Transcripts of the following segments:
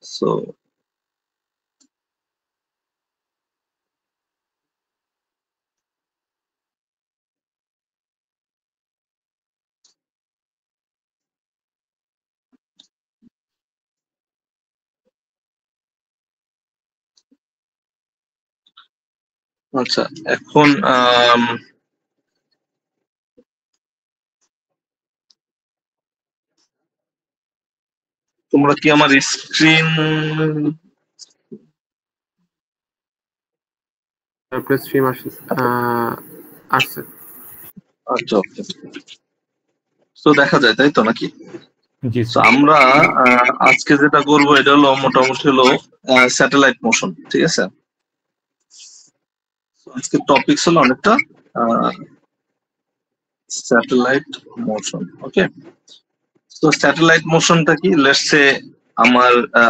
So আচ্ছা, এখন তোমরা কি আমার স্ক্রিন? আপনার স্ট্রিম আসছে। আচ্ছা, ওকে। তো দেখা যায়, তাই তো নাকি? জি তো আমরা আজকে যেটা করবো এটা হলো মোটামুটি হলো স্যাটেলাইট মোশন, ঠিক আছে? আজকে টপিকস হলো অনেকটা স্যাটেলাইট মোশন। ওকে, তো স্যাটেলাইট মোশনটা কি? লেটস সে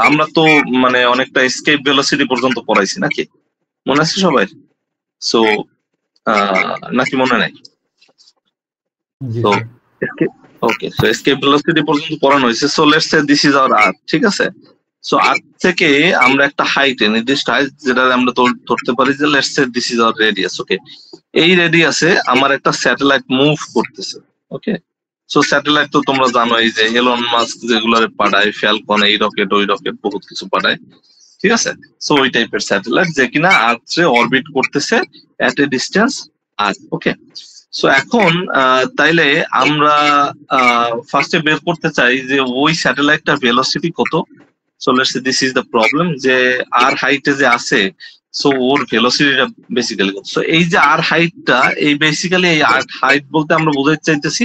আমরা তো মানে অনেকটা এসকেপ ভেলোসিটি পর্যন্ত পড়াইছি নাকি? মনে আছে সবাই? সো নাকি মনে নাই? জি তো sir. Okay, so escape velocity পর্যন্ত পড়ানো হয়েছে। So let's say this is our earth, ঠিক আছে? সো আর্থ থেকে আমরা একটা হাইটে, নির্দিষ্ট হাইট যেটা আমরা ধরতে পারি যে let's say this is our radius. Okay, এই রেডিয়াসে আমার একটা স্যাটেলাইট মুভ করতেছে। ওকে, সো স্যাটেলাইট তো তোমরা জানো, এই যে এলন মাস্ক যেগুলো পাঠায়, ফ্যালকন, এই রকেট ওই রকেট বহুত কিছু পাঠায়, ঠিক আছে? সো ওই টাইপের স্যাটেলাইট যে কিনা আর্থে অরবিট করতেছে এট এ ডিস্টেন্স আর। ওকে, সো এখন তাইলে আমরা ফার্স্টে বের করতে চাই যে ওই স্যাটেলাইটটার ভেলোসিটি কত। So let's say this is the problem, যে আর হাইটে যে আছে, সো ওর ভেলোসিটিটা বেসিক্যালি কত। সো এই যে আর হাইটটা, এই বেসিক্যালি এই আর হাইট বলতে আমরা বোঝাতে চাইতেছি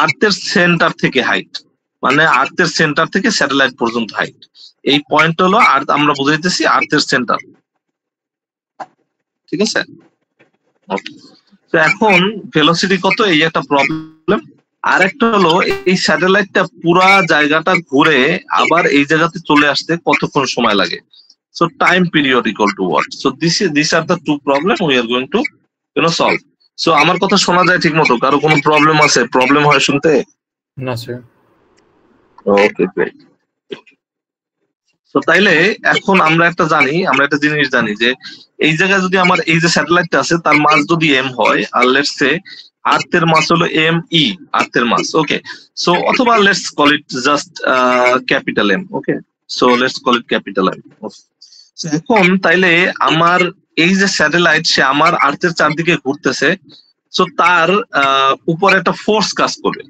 আর্থের সেন্টার থেকে হাইট, মানে আর্থের সেন্টার থেকে স্যাটেলাইট পর্যন্ত হাইট। এই পয়েন্ট হলো আর্থ, আমরা বুঝাইতেছি আর্থের সেন্টার, ঠিক আছে? ওকে, তো এখন ভেলোসিটি কত, এই একটা প্রবলেম। আর একটা হলো এই স্যাটেলাইটটা পুরা জায়গাটা ঘুরে আবার এই জায়গাতে চলে আসতে কতক্ষণ সময় লাগে। So time period equal to what. So this are the two problem we are going to solve. সো আমার কথা শোনা যায় ঠিক মতো? কারো কোনো প্রবলেম আছে? প্রবলেম হয় শুনতে? না স্যার। ওকে, গ্রেট। তো তাইলে এখন আমরা একটা জিনিস জানি যে এই জায়গায় যদি আমার এই যে স্যাটেলাইটটা আছে তার মাস যদি এম হয়, আর লেটস সে আর্থের মাস হলো এম ই, আর্থের মাস। ওকে, সো অথবা let's call it just capital M. Okay, so let's call it capital M. এখন তাইলে আমার এই যে স্যাটেলাইট, সে আমার আর্থের চারদিকে ঘুরতেছে। সো তার উপরে একটা ফোর্স কাজ করবে।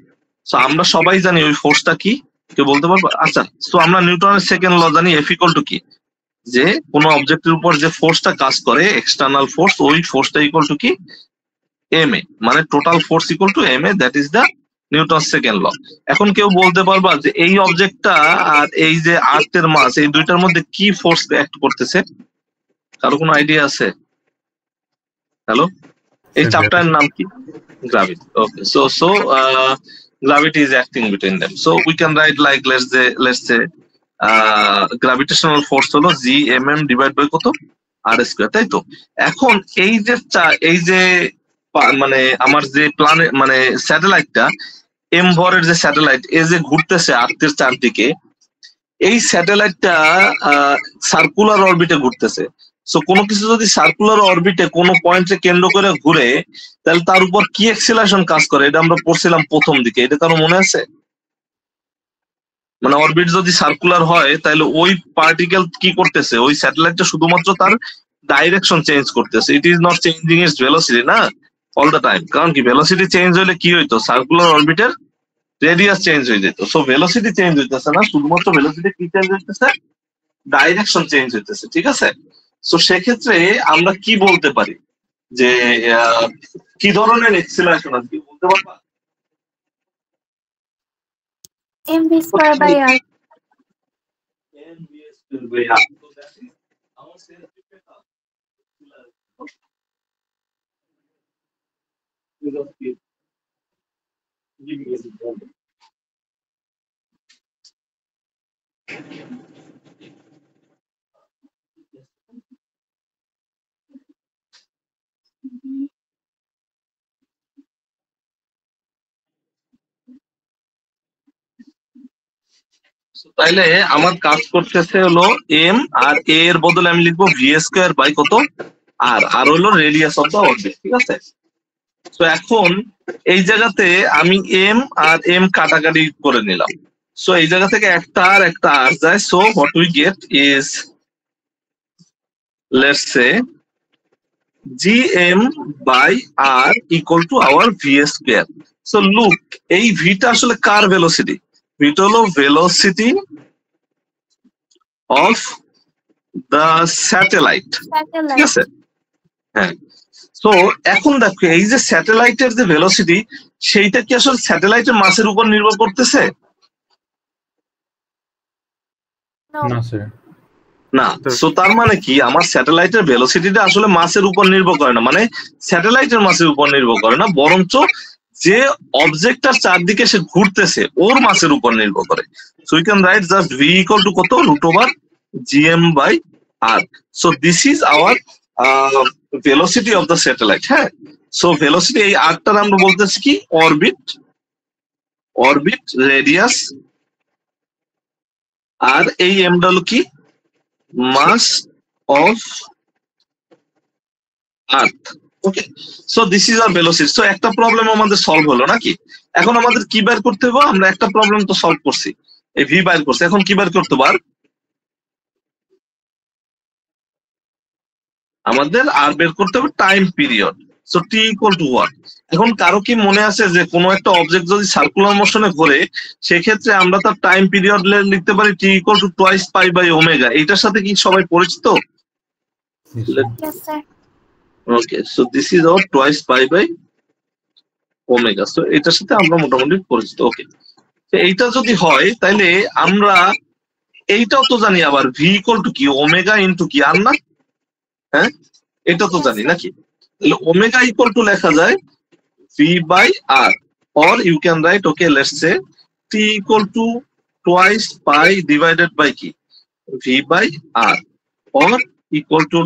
সো আমরা সবাই জানি ওই ফোর্সটা কি, কেউ বলতে পারবো? আচ্ছা, তো আমরা নিউটনের সেকেন্ড ল জানি, এফ ইকুয়াল টু কি, যে কোনো অবজেক্টের উপর যে ফোর্সটা কাজ করে, এক্সটার্নাল ফোর্স, ওই ফোর্সটা ইকুয়াল টু কি, এম এ, মানে total force equal to M A, that is the Newton second law. এখন কেউ বলতে পারবা যে এই অবজেক্টটা আর এই যে আর্থের মাস, এই দুইটার মধ্যে কি ফোর্স অ্যাক্ট করতেছে? কারো কোনো আইডিয়া আছে? হ্যালো, এই চ্যাপ্টারের নাম কি? Gravity. Okay, so gravity is acting between them. So we can write like, let's say gravitational force হলো Gmm ডিভাইড বাই কত, আর স্কয়ার, তাই তো? এখন এই যে মানে আমার যে প্ল্যানেট মানে স্যাটেলাইটটা, এম ভরের যে স্যাটেলাইট, এ যে ঘুরতেছে আর্থের চারদিকে, এই স্যাটেলাইটটা সার্কুলার অরবিটে ঘুরতেছে। সো কোনো কিছু যদি সার্কুলার অরবিটে কোনো পয়েন্টে কেন্দ্র করে ঘুরে, তাহলে তার উপর কি অ্যাক্সিলারেশন কাজ করে, এটা আমরা পড়ছিলাম প্রথম দিকে। এটা কারো মনে আছে? মানে অরবিট যদি সার্কুলার হয় তাহলে ওই পার্টিকেল কি করতেছে, ওই স্যাটেলাইটটা শুধুমাত্র তার ডাইরেকশন চেঞ্জ করতেছে, it is not changing it's velocity না অল দ্য টাইম। কারণ কি, ভেলোসিটি চেঞ্জ হলে কি হইতো, সার্কুলার অরবিটের রেডিয়াস চেঞ্জ হয়ে যেত। সো ভেলোসিটি চেঞ্জ হইতেছে না, শুধুমাত্র ভেলোসিটি কি চেঞ্জ হইতেছে, ডাইরেকশন চেঞ্জ হইতেছে, ঠিক আছে? সো সেক্ষেত্রে আমরা কি বলতে পারি যে কি ধরনের এক্সিলারেশন আছে, কি বলতে পারবা? mv square by r. mv square by r. So that is our centripetal acceleration. Give me an example. তাইলে আমার কাজ করতেছে হলো এম, আর এ এর বদলে আমি লিখবো ভি স্কোয়ার বাই কত আর হলো রেডিয়াস অফ দা অবজেক্ট, ঠিক আছে। তো এখন এই জায়গাতে আমি এম আর এম কাটাকাটি করে নিলাম। সো এই জায়গা থেকে একটা আর যায়। So what we get is, let's say gm by r equal to our v square. So look, এই ভিটা আসলে কার ভেলোসিটি? ভিটা হলো ভেলোসিটি অফ দা স্যাটেলাইট, ঠিক আছে। হ্যাঁ, তো এখন দেখো এই যে স্যাটেলাইটের যে ভেলোসিটি, সেইটা কি আসলে স্যাটেলাইটের মাসের উপর নির্ভর করতেছে? না স্যার। না। সো তার মানে কি আমার স্যাটেলাইটের ভেলোসিটিটা আসলে মাসের উপর নির্ভর করে না, মানে স্যাটেলাইটের মাসের উপর নির্ভর করে না, বরঞ্চ যে অবজেক্টটার চারদিকে সে ঘুরতেছে ওর মাসের উপর নির্ভর করে। So we can write just V equal to কত, root over GM by R. So this is our velocity of the satellite. হ্যাঁ, সো ভেলোসিটি এই আরটার আমরা বলতেছি কি অরবিট রেডিয়াস, আর এই এমটা হলো কি mass of earth. Okay, so this is our velocity. So একটা প্রবলেম আমাদের সলভ হলো নাকি? এখন আমাদের কি বের করতে হবে? আমরা একটা প্রবলেম তো সলভ করছি, এই ভি বের করছি। এখন কি বের করতে পার? আমাদের আর বের করতে হবে time period. So T equal to what? এখন কারো কি মনে আছে যে কোনো একটা অবজেক্ট যদি সার্কুলার মোশনে ঘোরে, সেক্ষেত্রে আমরা তার টাইম পিরিয়ড লিখতে পারি T equal to twice pi by omega. এটার সাথে কি সবাই পরিচিত? Yes, sir. Okay, so this is our twice pi by omega. So এটার সাথে আমরা মোটামুটি পরিচিত। ওকে, তো এইটা যদি হয় তাহলে আমরা এইটাও তো জানি, আবার ভি ইকুয়াল টু কি, ওমেগা ইনটু কি আর না? হ্যাঁ, এটা তো জানি নাকি? তাহলে ওমেগা ইকুয়াল টু লেখা যায় V by R, or you can write, okay, let's say t equal to twice pi divided by কি, v by r, or equal to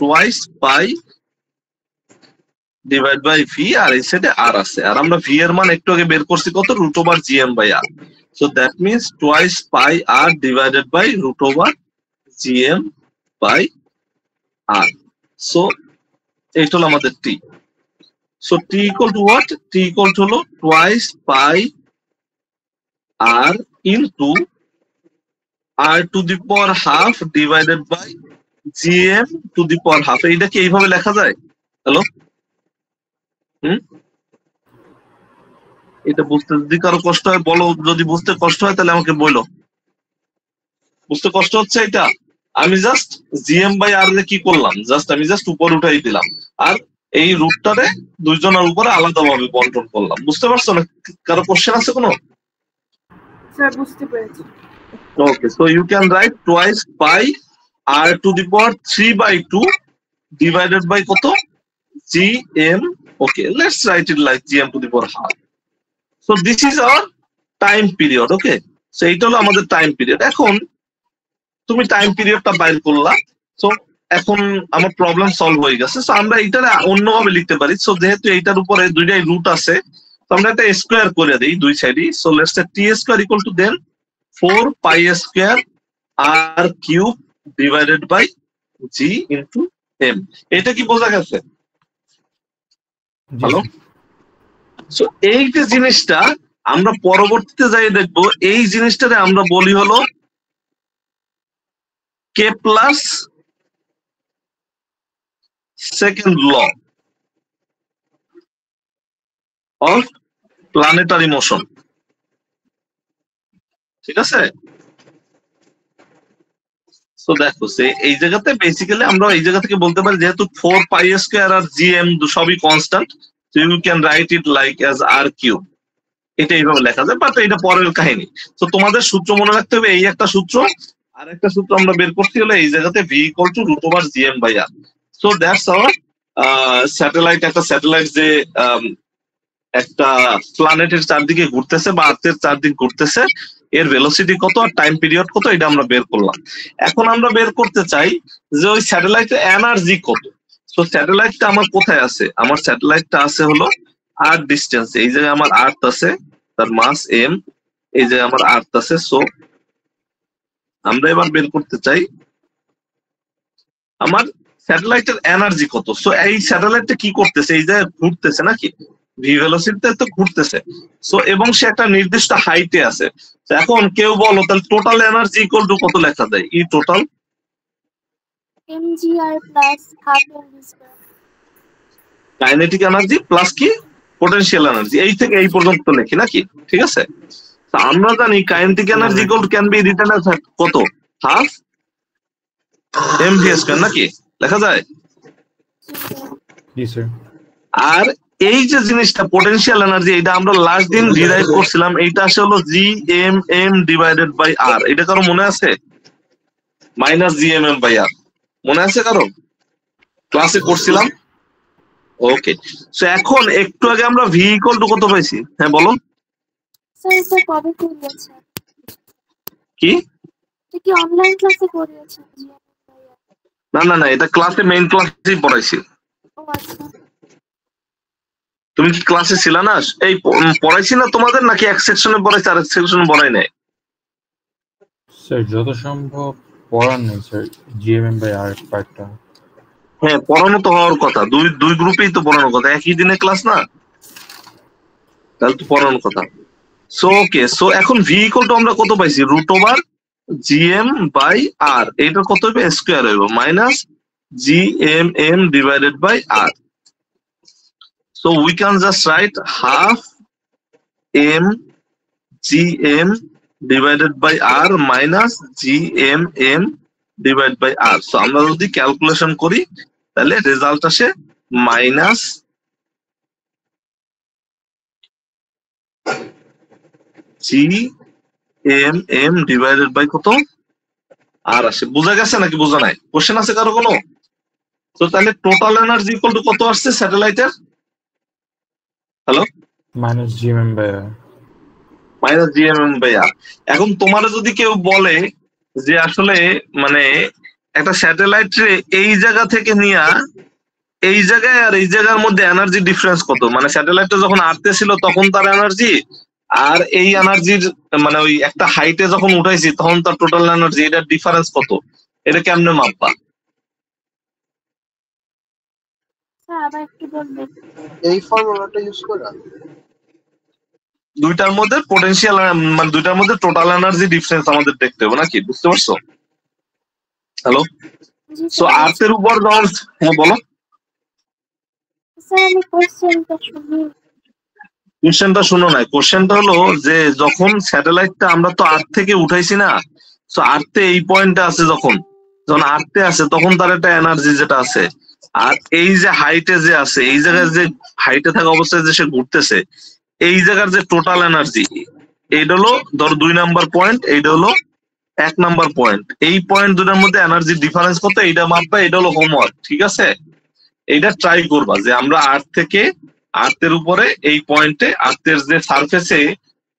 twice pi divided by v, আর এই সাইডে r আছে, আর আমরা v এর মান একটু আগে বের করছি কত, root over gm by r. So that means twice pi r divided by root over gm by r. So এইটা হলো আমাদের t. So t equal to what? T equal to twice pi r into r to the power half divided by gm to the power half. এইটা কি এইভাবে লেখা যায়? Hello, এটা বুঝতে যদি কারো কষ্ট হয় বলো, যদি বুঝতে কষ্ট হয় তাহলে আমাকে বলো। বুঝতে কষ্ট হচ্ছে এটা? আমি জাস্ট জিএম বাই আর কি করলাম, জাস্ট আমি জাস্ট উপর উঠাই দিলাম, আর এই রুটটারে দুইজনের উপরে আলাদাভাবে বন্টন করলাম। বুঝতে পারছো না? কারো কোশ্চেন আছে কোনো? স্যার বুঝতে পেরেছি। Okay, so you can write twice pi R to the power 3/2 divided by কত, gm. Okay, let's write it like gm to the power half. So this is our time period. Okay, so এইটা হলো আমাদের time period. এখন তুমি time পিরিয়ডটা বাইর করলা, so এখন আমার প্রবলেম সলভ হয়ে গেছে। সো আমরা এইটারে অন্যভাবে লিখতে পারি। সো যেহেতু এইটার উপরে দুইটাই রুট আছে, তো আমরা একটা স্কোয়ার করে দিই দুই সাইডই। So let's say T square equal to then 4 pi square R cube divided by G into M. এটা কি বোঝা গেছে? হ্যালো, সো এই যে জিনিসটা আমরা পরবর্তীতে যাই দেখবো, এই জিনিসটারে আমরা বলি হলো Kepler's second law of planetary motion. ঠিক আছে? তো দেখো এই জায়গাতে বেসিক্যালি আমরা এই জায়গা থেকে বলতে পারি, যেহেতু 4 পাই স্কোয়ার আর জিএম সবই constant, so you can write it like as R cube. এটা এইভাবে লেখা যায়, বাট এটা পরের কাহিনী। তো তোমাদের সূত্র মনে রাখতে হবে, এই একটা সূত্র, আর একটা সূত্র আমরা বের করতে হলে এই জায়গাতে V equal to root over GM by R. So that's our satellite. একটা স্যাটেলাইট যে একটা প্ল্যানেটের চারদিকে ঘুরতেছে বা আর্থের চারদিকে ঘুরতেছে, এর ভেলোসিটি কত আর টাইম পিরিয়ড কত, এটা আমরা বের করলাম। এখন আমরা বের করতে চাই যে ওই স্যাটেলাইটের এনার্জি কত। তো স্যাটেলাইটটা আমার কোথায় আছে? আমার স্যাটেলাইটটা আছে হলো আর্থ ডিস্টেন্স। এই জায়গায় আমার আর্থ আছে, তার মাস এম, এই জায়গায় আমার আর্থ আছে। সো আমরা এবার বের করতে চাই আমার স্যাটেলাইটের এনার্জি কত। সো এই স্যাটেলাইটটা কি করতেছে, এই যে ঘুরতেছে নাকি, ভি ভেলোসিটিতে তো ঘুরতেছে। সো এবং সে একটা নির্দিষ্ট হাইটে আছে। এখন কেউ বলো তাহলে টোটাল এনার্জি ইকুয়াল টু কত লেখা যায়? E total mgr plus half mv square. Kinetic energy plus কি পোটেনশিয়াল এনার্জি, এই থেকে এই পর্যন্ত লিখি নাকি, ঠিক আছে। তো আমরা জানি kinetic energy equal to can be written as কত, হাফ mv স্কয়ার নাকি লেখা যায়। জি স্যার। আর এই যে জিনিসটা পোটেনশিয়াল এনার্জি, এটা আমরা লাস্ট দিন ডিরাইভ করছিলাম, এইটা আসলে হলো GMM ডিভাইডেড বাই আর। এটা কারো মনে আছে? মাইনাস GMM বাই আর মনে আছে কারো? ক্লাসে করছিলাম। ওকে, সো এখন একটু আগে আমরা ভি ইকুয়াল টু কত পাইছি? হ্যাঁ বলো। স্যার এটা কবে করিয়েছেন? কি এটা কি অনলাইন ক্লাসে করিয়েছেন? না না না, এটা ক্লাসে মেইন ক্লাসেই পড়াইছি। ও আচ্ছা। তুমি কি ক্লাসে ছিল না? এই পড়াইছি না তোমাদের, নাকি এক সেকশনে পড়াইছি আর এক সেকশনে পড়াই নাই? স্যার যত সম্ভব পড়ার নেই স্যার, জিএমএম বাই আর পার্টটা। হ্যাঁ পড়ানো তো হওয়ার কথা, দুই গ্রুপেই তো পড়ানোর কথা, একই দিনে ক্লাস না, তাহলে তো পড়ানোর কথা। সো ওকে, সো এখন ভি ইকুয়াল টু আমরা কত পাইছি? Root over GM by R, এইটার কত হবে? স্কোয়ার হইব minus GMM divided by R. So we can just write half GM divided by R minus GMM divide by R. So আমরা যদি ক্যালকুলেশন করি তাহলে রেজাল্ট আসে মাইনাস GMM ডিভাইডেড বাই কত আর আসে। বোঝা গেছে নাকি বোঝা নাই? কোশ্চেন আছে কারো কোনো? তো তাহলে টোটাল এনার্জি ইকুয়াল টু কত আসছে স্যাটেলাইটের? Hello, minus GMM by R. Minus GMM by R. এখন তোমার যদি কেউ বলে যে আসলে মানে একটা স্যাটেলাইট এই জায়গা থেকে নিয়ে এই জায়গায় আর এই জায়গার মধ্যে এনার্জি ডিফারেন্স কত, মানে স্যাটেলাইটটা যখন আর্থে ছিল তখন তার এনার্জি আর এই এনার্জির মানে ওই একটা হাইটে যখন উঠাইছি তখন তার টোটাল এনার্জি, এটার ডিফারেন্স কত, এটা কেমনে মাপবা? স্যার আবার একটু বলবেন? এই ফর্মুলাটা ইউজ করা দুইটার মধ্যে পোটেনশিয়াল মানে দুইটার মধ্যে টোটাল এনার্জি ডিফারেন্স আমাদের দেখতে হবে নাকি, বুঝতে পারছো? হ্যালো, জি সো স্যার। আর্থের উপর যখন, হ্যাঁ বলো। স্যার আমি কোশ্চেনটা শুনি। কোশ্চেনটা শুনো নাই, কোশ্চেনটা হলো যে যখন স্যাটেলাইটটা আমরা তো আর্থ থেকে উঠাইছি না, সো আর্থে এই পয়েন্টে আছে, যখন আর্থে আছে তখন তার একটা এনার্জি যেটা আছে, আর এই যে হাইটে যে আছে, এই জায়গায় যে হাইটে থাকা অবস্থায় যে সে ঘুরতেছে, এই জায়গার যে টোটাল এনার্জি, এইটা হলো ধর 2 নাম্বার পয়েন্ট, এইটা হলো 1 নাম্বার পয়েন্ট। এই পয়েন্ট দুটার মধ্যে এনার্জি ডিফারেন্স কত এইটা মাপবা, এটা হলো হোমওয়ার্ক, ঠিক আছে? এইটা ট্রাই করবা যে আমরা আর্থ থেকে আর্থের উপরে এই পয়েন্টে আর্থের যে সারফেসে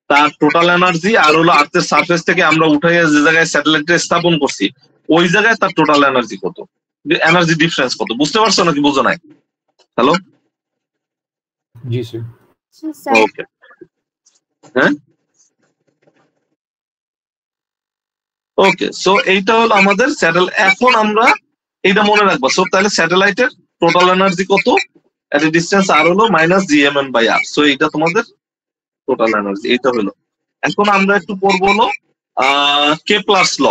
তার টোটাল এনার্জি, আর হলো আর্থের সারফেস থেকে আমরা উঠে যে জায়গায় স্যাটেলাইট স্থাপন করছি ওই জায়গায় তার টোটাল এনার্জি কত, এনার্জি ডিফারেন্স কত, বুঝতে পারছো নাকি বোঝো নাই? হ্যালো, জি স্যার। জি স্যার। ওকে, হ্যাঁ ওকে। সো এইটা হলো আমাদের স্যাটেলাইট। এখন আমরা এইটা মনে রাখবো। সো তাহলে স্যাটেলাইটের টোটাল এনার্জি কত এট এ ডিস্টেন্স আর হলো minus GMM by R. So এইটা তোমাদের টোটাল এনার্জি, এইটা হলো। এখন আমরা একটু পড়বো হলো কেপলারস ল।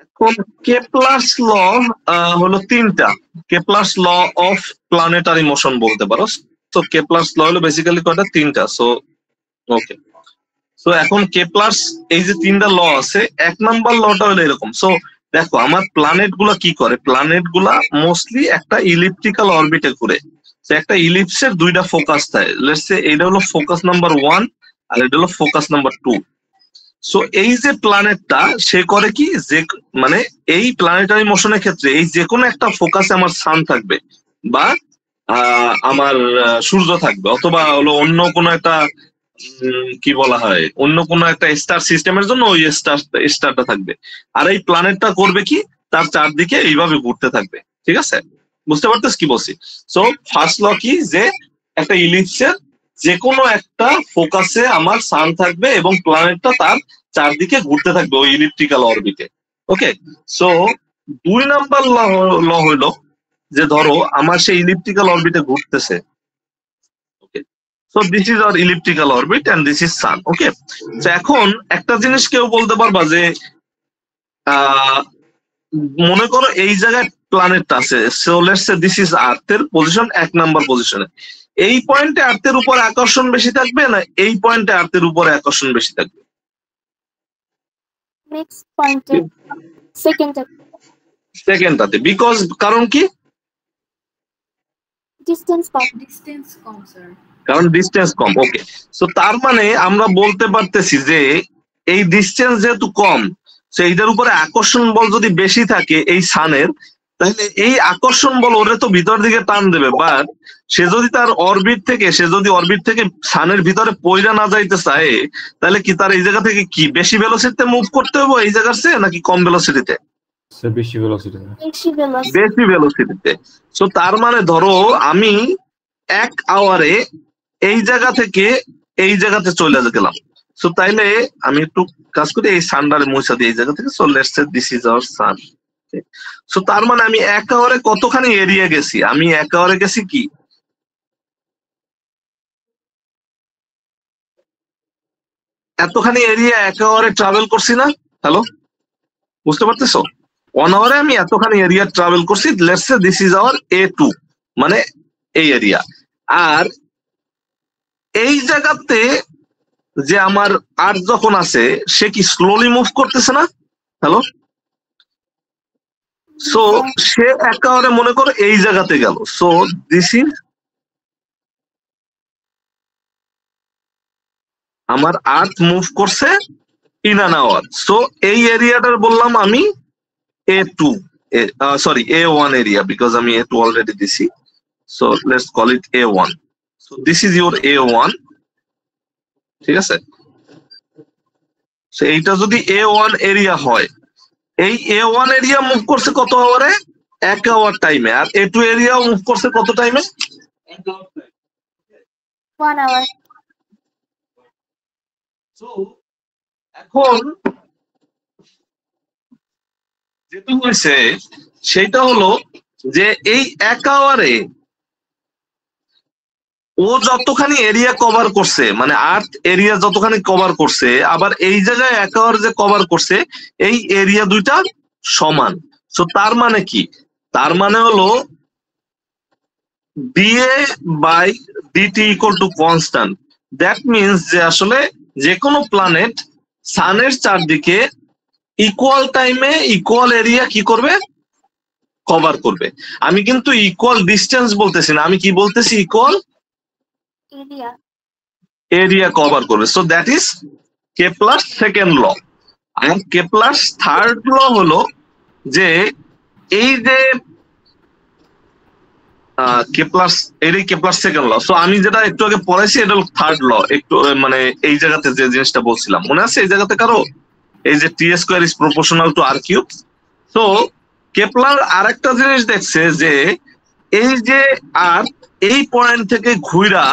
এখন কেপলারস ল হলো 3টা। Kepler's law of planetary motion বলতে পারো। তো কেপলারস ল হলো বেসিক্যালি কয়টা? 3টা। সো ওকে, সো এখন কেপলারস এই যে 3টা ল আছে, 1 নাম্বার লটা হলো এরকম। সো দেখো আমার প্ল্যানেট গুলা কি করে, প্ল্যানেট গুলা মোস্টলি একটা ইলিপ্টিক্যাল অরবিটে ঘুরে। একটা ইলিপসের 2টা ফোকাস থাকে। লেটস সে এটা হলো ফোকাস নাম্বার 1 আর এটা হলো ফোকাস নাম্বার 2। সো এই যে প্ল্যানেটটা সে করে কি, যে মানে এই প্ল্যানেটারি মোশনের ক্ষেত্রে এই যে কোনো একটা ফোকাসে আমার সান থাকবে বা আমার সূর্য থাকবে, অথবা হলো অন্য কোনো একটা কি বলা হয়, অন্য কোনো একটা স্টার সিস্টেমের জন্য ওই স্টারটা থাকবে। আর এই প্ল্যানেটটা করবে কি, তার চারদিকে এইভাবে ঘুরতে থাকবে, ঠিক আছে? বুঝতে পারতেছ কি বলছি? সো ফার্স্ট ল কি, যে একটা ইলিপসের যে কোনো একটা ফোকাসে আমার সান থাকবে এবং প্ল্যানেটটা তার চারদিকে ঘুরতে থাকবে ওই ইলিপ্টিক্যাল অরবিটে। ওকে, সো 2 নাম্বার ল হইলো যে ধরো আমার সেই ইলিপ্টিক্যাল অরবিটে ঘুরতেছে। Okay, so this is our elliptical orbit and this is sun. Okay, তো এখন একটা জিনিস কেউ বলতে পারবা যে মনে করো এই জায়গায় প্ল্যানেটটা আছে, so let's say this is আর্থের পজিশন 1 নাম্বার পজিশনে। এই পয়েন্টে আর্থের উপর আকর্ষণ বেশি থাকবে না এই পয়েন্টে আর্থের উপরে আকর্ষণ বেশি থাকবে? নেক্সট পয়েন্টে, সেকেন্ডটাতে। বিকজ কারণ কি? ডিসটেন্স কম। ডিসটেন্স কম স্যার। কারণ ডিসটেন্স কম। ওকে, সো তার মানে আমরা বলতে পারতেছি যে এই ডিসটেন্স যেহেতু কম, সো এইটার উপরে আকর্ষণ বল যদি বেশি থাকে এই সানের, তাহলে এই আকর্ষণ বল ওরে তো ভিতর দিকে টান দেবে। বাট সে যদি তার অরবিট থেকে সানের ভিতরে পয়রা না যাইতে চায়, তাহলে কি তার এই জায়গা থেকে কি বেশি ভেলোসিটিতে মুভ করতে হবে এই জায়গার চেয়ে নাকি কম ভেলোসিটিতে? বেশি ভেলোসিটিতে। সো তার মানে ধরো আমি 1 আওয়ারে এই জায়গা থেকে এই জায়গাতে চলে গেলাম। সো তাইলে আমি একটু কাজ করি, এই সানডারে মুছা দিই এই জায়গা থেকে। So let's say this is our sun. So তার মানে আমি 1 আওয়ারে কতখানি এরিয়া গেছি? আমি 1 আওয়ারে গেছি কি এতখানি এরিয়া 1 আওয়ারে ট্রাভেল করছি না? হ্যালো, বুঝতে পারতেছো? 1 আওয়ারে আমি এতখানি এরিয়া ট্রাভেল করছি। Let's say this is hour A2, মানে এই এরিয়া। আর এই জায়গাতে যে আমার আর্থ যখন আছে সে কি স্লোলি মুভ করতেছে না? হ্যালো, সো সে 1 আওয়ারে মনে করো এই জায়গাতে গেল। সো দিস ইজ আমার আর্থ মুভ করছে ইন অ্যান আওয়ার। সো এই এরিয়াটার বললাম আমি A2, sorry A1 area, because আমি A2 অলরেডি দিছি। So let's call it A1। So this is your A1, ঠিক আছে? সো এইটা যদি A1 এরিয়া হয়, এই A1 এরিয়া মুভ করছে কত আওয়ারে? 1 আওয়ার টাইমে। আর A2 এরিয়াও মুভ করছে কত টাইমে? 1 আওয়ার। সো এখন যেটা হয়েছে সেটা হলো যে এই 1 আওয়ারে ও যতখানি এরিয়া কভার করছে, মানে আর্থ এরিয়া যতখানি কভার করছে, আবার এই জায়গায় 1 আওয়ার যে কভার করছে এই এরিয়া দুইটা সমান। সো তার মানে কি? তার মানে হলো dA/dt equal to constant. That means যে আসলে যে কোনো প্ল্যানেট সানের চারদিকে ইকুয়াল টাইমে ইকুয়াল এরিয়া কি করবে? কভার করবে। আমি কিন্তু ইকুয়াল ডিস্টেন্স বলতেছি না, আমি কি বলতেছি? ইকুয়াল এরিয়া কভার করবে। So that is Kepler's second law. আর কেপলারস থার্ড ল হলো যে এই যে কেপলারস সেকেন্ড ল। সো আমি যেটা একটু আগে পড়াইছি এটা হলো থার্ড ল। একটু মানে এই জায়গাতে যে জিনিসটা বলছিলাম মনে আছে? এই জায়গাতে কারো এই যে T square is proportional two R cube. So Kepler আরেকটা জিনিস দেখছে যে এই যে আর্থ এই পয়েন্ট থেকে ঘুরা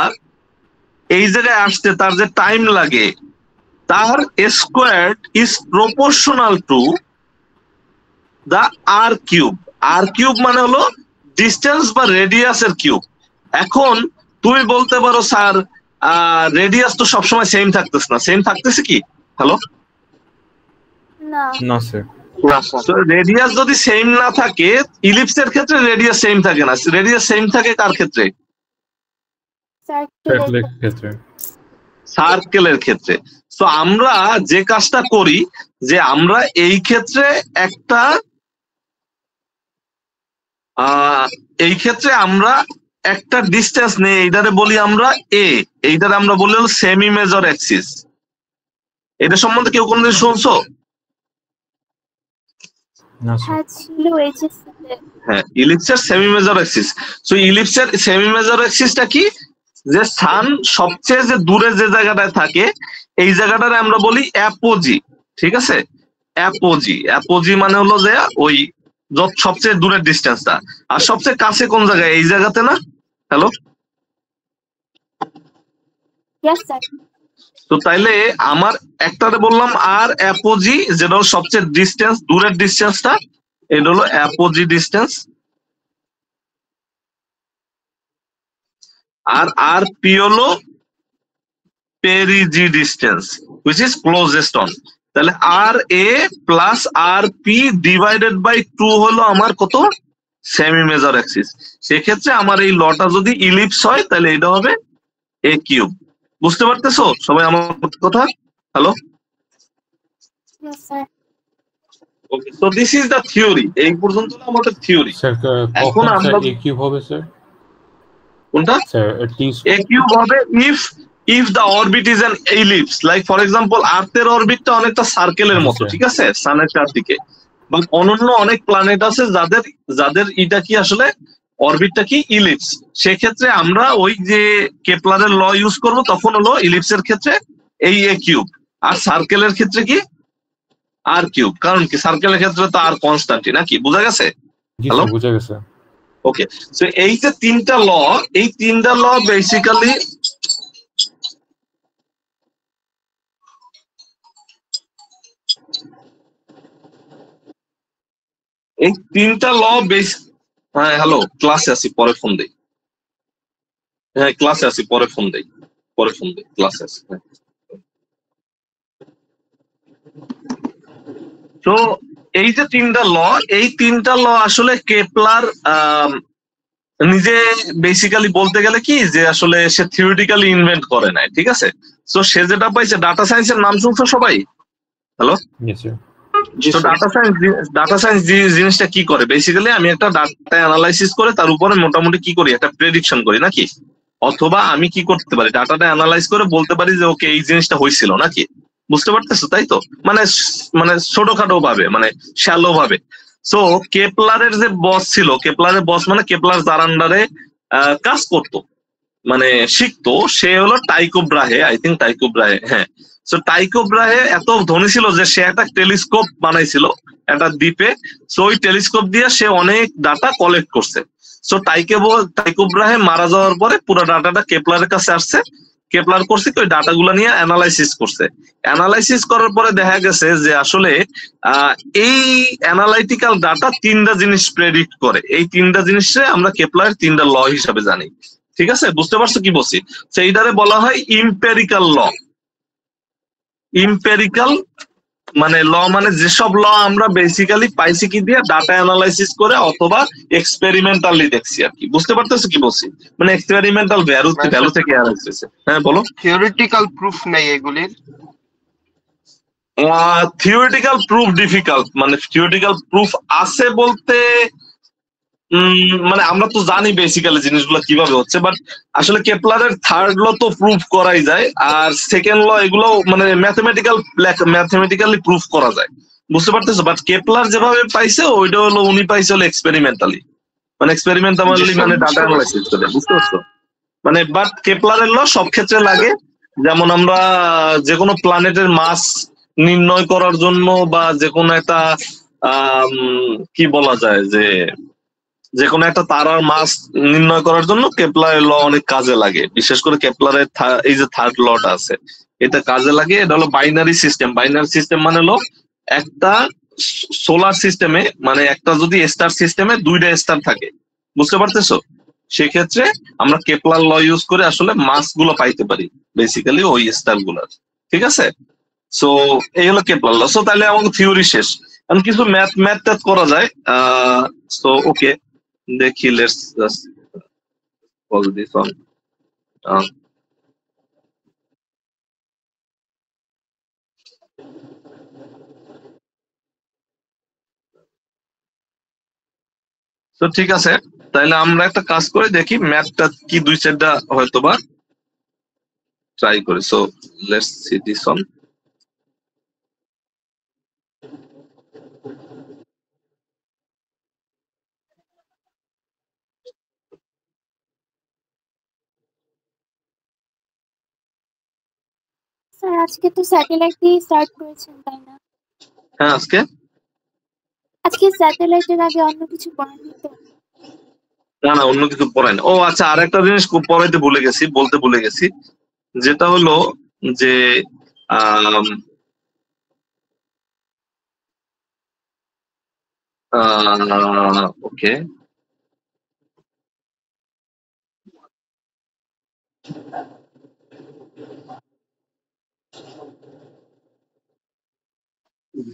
এই জায়গায় আসতে তার যে টাইম লাগে তার square is proportional to the R cube. R cube মানে হলো ডিস্টেন্স বা রেডিয়াসের কিউব। এখন তুমি বলতে পারো স্যার রেডিয়াস তো সবসময় সেম থাকতেছে না। সেম থাকতেছে কি? হ্যালো, না স্যার। রেডিয়াস যদি সেম না থাকে, ইলিপসের ক্ষেত্রে রেডিয়াস সেম থাকে না। রেডিয়াস সেম থাকে কার ক্ষেত্রে? সার্কেলের ক্ষেত্রে। তো আমরা যে কাজটা করি যে আমরা এই ক্ষেত্রে একটা ডিস্টেন্স নেই, এইটারে বলি আমরা A, এইটারে আমরা বলি হলো সেমি মেজর অ্যাক্সিস। এটা সম্বন্ধে কেউ কোনদিন শুনছো? হ্যাঁ, ইলিপসের সেমি মেজর অ্যাক্সিস। সো ইলিপসের সেমি মেজর অ্যাক্সিসটা কি? যে সান সবচেয়ে যে দূরে যে জায়গাটায় থাকে এই জায়গাটারে আমরা বলি অ্যাপোজি। ঠিক আছে, অ্যাপোজি মানে হলো যে ওই সবচেয়ে দূরের ডিস্টেন্সটা। আর সবচেয়ে কাছে কোন জায়গায়? এই জায়গাতে না? Hello, Yes, sir. তো তাইলে আমার একটারে বললাম আর অ্যাপোজি, যেটা হলো সবচেয়ে ডিস্টেন্স, দূরের ডিস্টেন্সটা, এটা হলো অ্যাপোজি ডিস্টেন্স। আর আর পি হলো perigee distance, which is closest one. তাহলে R A plus R P divided by 2 হলো আমার কত, সেমি মেজর অ্যাক্সিস। সেক্ষেত্রে আমার এই লটা যদি ইলিপস হয় তাহলে এটা হবে এ কিউব। বুঝতে পারতেছো সবাই আমার কথা? Hello, Yes, sir. Okay, so this is the theory. এই পর্যন্ত আমাদের থিওরি। স্যার এখন কখন স্যার আমরা এ কিউব হবে স্যার? কোনটা স্যার টি এ কিউব হবে if the orbit is an ellipse, like for example আর্থের অরবিটটা অনেকটা সার্কেলের মতো, ঠিক আছে, সানের চারদিকে। বাট অন্যান্য অনেক প্ল্যানেট আছে যাদের যাদের এটা কি আসলে অরবিটটা কি ইলিপস। সেক্ষেত্রে আমরা ওই যে কেপলারের ল ইউজ করব, তখন হলো ইলিপসের ক্ষেত্রে এই এ কিউব, আর সার্কেলের ক্ষেত্রে কি আর কিউব। কারণ কি সার্কেলের ক্ষেত্রে তো আর কনস্ট্যান্টই নাকি, বোঝা গেছে? জি হ্যালো, স্যার বুঝা গেছে। ওকে। সো এই যে তিনটা ল, এই তিনটা ল বেসিক্যালি এই তিনটা ল বেস। হ্যাঁ হ্যালো, ক্লাসে আছি, পরে ফোন দেই। হ্যাঁ ক্লাসে আছি, পরে ফোন দেই, পরে ফোন দেই, ক্লাসে আছি। তো এই যে তিনটা ল, এই তিনটা ল আসলে কেপলার নিজে বেসিক্যালি বলতে গেলে কি যে আসলে সে থিওরিটিক্যালি ইনভেন্ট করে নাই, ঠিক আছে। তো সে যেটা পাইছে, ডাটা সায়েন্সের নাম শুনছো সবাই? Hello, yes sir. তো ডাটা সায়েন্স জিনিসটা কি করে, বেসিক্যালি আমি একটা ডাটা অ্যানালাইসিস করে তার উপরে মোটামুটি কি করি, একটা প্রেডিকশন করি নাকি, অথবা আমি কি করতে পারি, ডাটাটা অ্যানালাইজ করে বলতে পারি যে ওকে এই জিনিসটা হয়েছিল নাকি। বুঝতে পারতেছো তাই তো? মানে মানে ছোটখাটো ভাবে, মানে শ্যালো ভাবে। সো কেপলারের যে বস ছিল, কেপলারের বস মানে কেপলার যার আন্ডারে কাজ করতো, মানে শিখতো, সে হলো টাইকো ব্রাহে, আই থিঙ্ক টাইকো ব্রাহে, হ্যাঁ। সো টাইকো ব্রাহে এত ধনী ছিল যে সে একটা টেলিস্কোপ বানাইছিল একটা দ্বীপে। সো ওই টেলিস্কোপ দিয়ে সে অনেক ডাটা কালেক্ট করছে। সো টাইকো ব্রাহে মারা যাওয়ার পরে পুরো ডাটাটা কেপলারের কাছে আসছে। কেপলার করছে কি, ওই ডাটাগুলো নিয়ে অ্যানালাইসিস করছে। অ্যানালাইসিস করার পরে দেখা গেছে যে আসলে এই অ্যানালাইটিক্যাল ডাটা তিনটা জিনিস প্রেডিক্ট করে। এই তিনটা জিনিসে আমরা কেপলারের তিনটা ল হিসাবে জানি, ঠিক আছে? বুঝতে পারছো কি বলছি? সেইটারে বলা হয় ইম্পেরিক্যাল ল। ইম্পেরিক্যাল মানে ল, মানে যেসব ল আমরা বেসিক্যালি পাইছি কি দিয়ে, ডাটা অ্যানালাইসিস করে অথবা এক্সপেরিমেন্টালি দেখছি আর কি। বুঝতে পারতেছো কি বলছি? মানে এক্সপেরিমেন্টাল ভ্যালু থেকে অ্যানালাইসিস। হ্যাঁ বলো। থিওরিটিক্যাল প্রুফ নেই এগুলির? থিওরিটিক্যাল প্রুফ ডিফিকাল্ট, মানে থিওরিটিক্যাল প্রুফ আছে বলতে মানে আমরা তো জানি বেসিক্যালি জিনিসগুলো কিভাবে হচ্ছে, বাট আসলে কেপলারের থার্ড ল তো প্রুফ করাই যায়, আর সেকেন্ড ল এগুলো মানে ম্যাথমেটিক্যালি প্রুফ করা যায়। বুঝতে পারতেছো? বাট কেপলার যেভাবে পাইছে ওইটা হলো, উনি পাইছে হলো এক্সপেরিমেন্টালি, মানে ডাটা অ্যানালাইসিস করে। বুঝতে পারছো? মানে বাট কেপলারের ল সব ক্ষেত্রে লাগে। যেমন আমরা যে কোনো প্ল্যানেটের মাস নির্ণয় করার জন্য, বা যে কোনো একটা কি বলা যায়, যে কোনো একটা তারার মাস নির্ণয় করার জন্য কেপলারের ল অনেক কাজে লাগে। বিশেষ করে কেপলারের এই যে থার্ড লটা আছে, এটা কাজে লাগে। এটা হলো বাইনারি সিস্টেম। বাইনারি সিস্টেম মানে হলো একটা সোলার সিস্টেমে, মানে একটা যদি স্টার সিস্টেমে দুইটা স্টার থাকে, বুঝতে পারতেছো? সেক্ষেত্রে আমরা কেপলার ল ইউজ করে আসলে মাস গুলো পাইতে পারি বেসিক্যালি ওই স্টার গুলার, ঠিক আছে? সো এই হলো কেপলার ল। সো তাহলে আমাকে থিওরি শেষ, এখন কিছু ম্যাথ করা যায়। সো ওকে, দেখি, let's just call this on. তো ঠিক আছে, তাহলে আমরা একটা কাজ করে দেখি, ম্যাথটা কি দুই চারটা হয়তো বা ট্রাই করি। So let's see this on. Sir আজকে তো স্যাটেলাইট দিয়ে স্টার্ট করেছেন তাই না? হ্যাঁ আজকে স্যাটেলাইটের আগে অন্য কিছু পড়াননি তো? না অন্য কিছু পড়াই না। ও আচ্ছা, আর একটা জিনিস পড়াইতে ভুলে গেছি, বলতে ভুলে গেছি। যেটা হলো যে ওকে,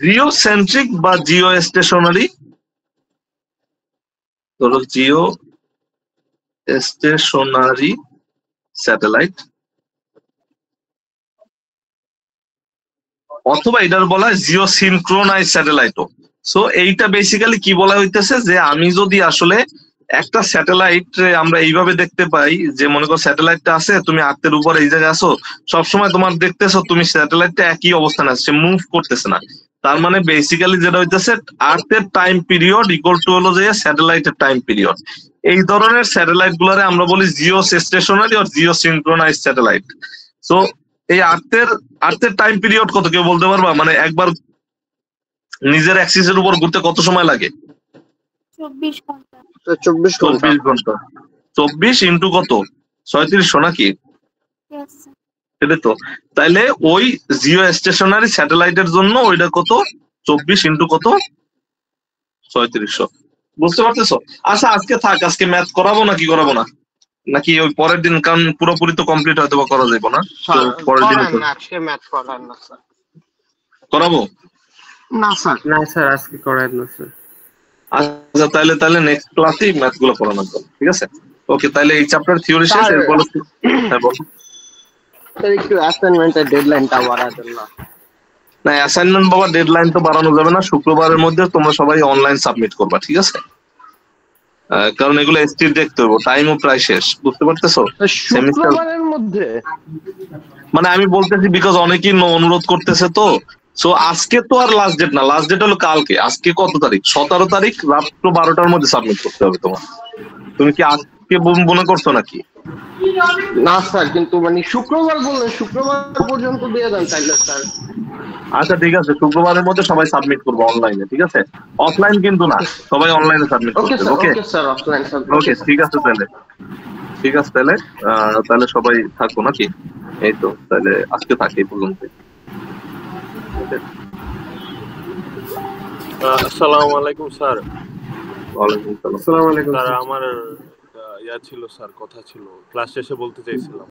জিও সেন্ট্রিক বা জিও স্টেশনারি, ধরো জিও স্টেশনারি স্যাটেলাইট, অথবা এটার বলা হয় জিও সিনক্রোনাইজ স্যাটেলাইটও। সো এইটা বেসিক্যালি কি বলা হইতেছে যে আমি যদি আসলে একটা স্যাটেলাইট আমরা এইভাবে দেখতে পাই যে মনে করো স্যাটেলাইটটা আছে, তুমি আর্থের উপর এই জায়গায় আছো, সবসময় তোমার দেখতেছো তুমি স্যাটেলাইটটা একই অবস্থানে আছে, মুভ করতেছে না। তার মানে বেসিক্যালি যেটা হইতেছে আর্থের টাইম পিরিয়ড ইকুয়াল টু হলো যে স্যাটেলাইটের টাইম পিরিয়ড। এই ধরনের স্যাটেলাইট গুলারে আমরা বলি জিও স্টেশনারি আর জিও সিনক্রোনাইজ স্যাটেলাইট। সো এই আর্থের টাইম পিরিয়ড কত কেউ বলতে পারবা? মানে একবার নিজের অ্যাক্সিসের উপর ঘুরতে কত সময় লাগে? 24 ঘন্টা। 24 ঘন্টা। 24 ঘন্টা। 24 ইন্টু কত? 3600 নাকি? Yes, sir. সেটাই তো। তাইলে ওই জিও স্টেশনারি স্যাটেলাইটের জন্য ওইটা কত? 24 ইন্টু কত? 3600। বুঝতে পারতেছো? আচ্ছা আজকে থাক, আজকে ম্যাথ করাবো নাকি করাবো না? নাকি ওই পরের দিন? কারণ পুরোপুরি তো কমপ্লিট হয়তো বা করা যাবে না, তো পরের দিন করান না, আজকে ম্যাথ করান না স্যার। করাবো। না স্যার। না স্যার আজকে করায় না স্যার। আচ্ছা তাহলে নেক্সট ক্লাসে ম্যাথ গুলো করানো যাবে, ঠিক আছে? ওকে, তাহলে এই চ্যাপ্টার থিওরি শেষ। স্যার, এরপর হ্যাঁ বলো। স্যার একটু অ্যাসাইনমেন্টের ডেডলাইনটা বাড়ায় দেন না। না, অ্যাসাইনমেন্ট বাবা ডেডলাইন তো বাড়ানো যাবে না, শুক্রবারের মধ্যে তোমরা সবাই অনলাইন সাবমিট করবা, ঠিক আছে? কারণ এগুলো স্টিল দেখতে হবে, টাইমও প্রায় শেষ, বুঝতে পারতেছো? সেমিস্টার শুক্রবারের মধ্যে মানে আমি বলতেছি বিকজ অনেকেই অনুরোধ করতেছে তো। সো আজকে তো আর লাস্ট ডেট না, লাস্ট ডেট হলো কালকে। আজকে কত তারিখ? 17 তারিখ রাত্র 12টার মধ্যে সাবমিট করতে হবে তোমার। তুমি কি আজকে মনে করছো নাকি? না স্যার, কিন্তু মানে শুক্রবার বললেন, শুক্রবার পর্যন্ত দিয়ে দেন তাইলে স্যার। আচ্ছা ঠিক আছে, শুক্রবারের মধ্যে সবাই সাবমিট করবো অনলাইনে, ঠিক আছে? অফলাইন কিন্তু না, সবাই অনলাইনে সাবমিট ওকে করবে। স্যার, ওকে ওকে স্যার, অফলাইন স্যার। ওকে, ঠিক আছে তাহলে। ঠিক আছে তাহলে, তাহলে সবাই থাকবো নাকি? এই তো তাহলে আজকে থাকি এই পর্যন্ত। আসসালামু আলাইকুম স্যার। ওয়ালাইকুম আসসালাম। আসসালামু আলাইকুম স্যার স্যার। আমার ছিল স্যার, কথা ছিল, ক্লাস শেষে বলতে চাইছিলাম।